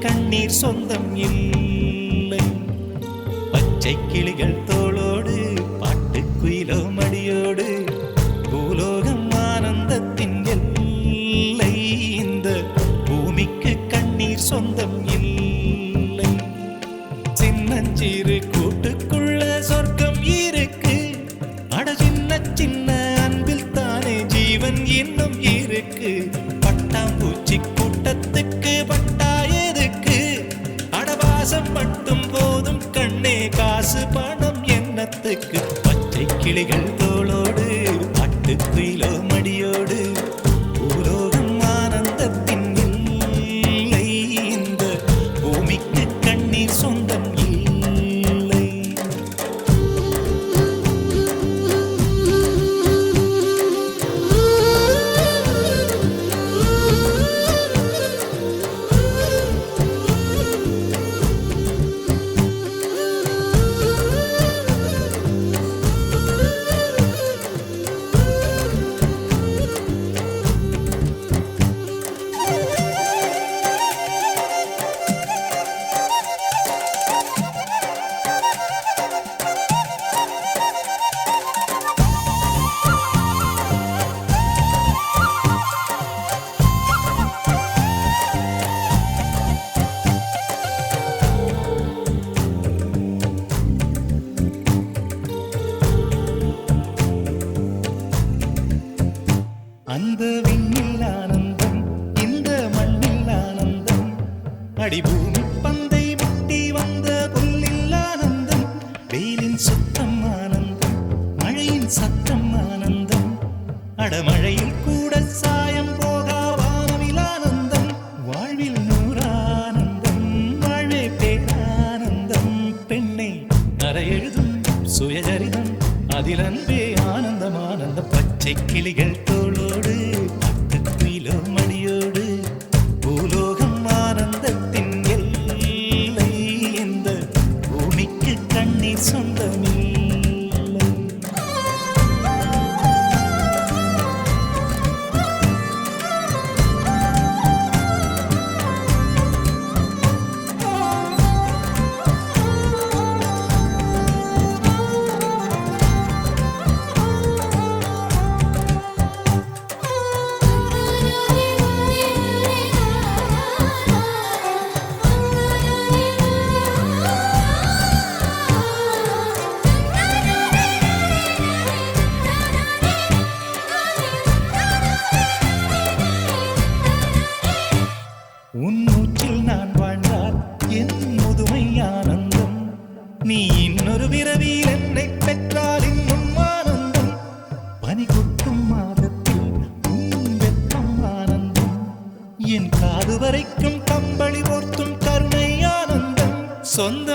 கண்ணீர் சொந்தம் இல்லை. பச்சை கிளிகள் தோளோடு பாட்டுக்குயிலோ மடியோடு பூலோகம் ஆனந்தத்தின் எல்லை. இந்த பூமிக்கு கண்ணீர் சொந்தம் இல்லை. சின்னஞ்சிறு கூட்டுக்குள்ள சொர்க்கம் இருக்கு. அட சின்ன சின்ன அன்பில் தானே ஜீவன் இன்னும் இருக்கு. பட்டாம்பூச்சி கூட்டத்துக்கு பட்டா எதுக்கு? அடவாசம் மட்டும் போதும் கண்ணே, காசு பணம் என்னத்துக்கு? பச்சை கிளிகள் தோளோடு பாட்டுக்குயிலோ மடியோடு பூலோகம் ஆனந்தத்தின் இல்லை. இந்த பூமிக்கு கண்ணீர் சொந்தம் இல்லை. அந்த விண்ணில் ஆனந்தம், இந்த மண்ணில் ஆனந்தம். அடிபூமி பந்தை விட்டி வந்த புல்லில் ஆனந்தம். வெயிலின் சுத்தம் ஆனந்தம், மழையின் சத்தம் ஆனந்தம். அடமழையில் கூட சாயம் போகா வானவில் ஆனந்தம். வாழ்வில் நூறானந்தம், வாழ்வே பேரானந்தம். பெண்ணை அறை எழுதும் சுயசரிதம், அதில் அன்பே ஆனந்தம் ஆனந்தம். பச்சை கிளிகள் தோளோடு பாட்டுக்குயிலோ மடியோடு பூலோகம் ஆனந்தத்தின் எல்லை. இந்த பூமிக்கு கண்ணீர் சொந்தமில்லை. உன் மூச்சில் நான் வாழ்ந்தால் என் முதுமை ஆனந்தம். நீ இன்னொரு விரவியில் என்னை பெற்றால் இன்னும் ஆனந்தம். பனி கொட்டும் மாதத்தில் உன் வெப்பம் ஆனந்தம். என் காது வரைக்கும் கம்பளி போர்த்தும் கருணை ஆனந்தம். சொந்த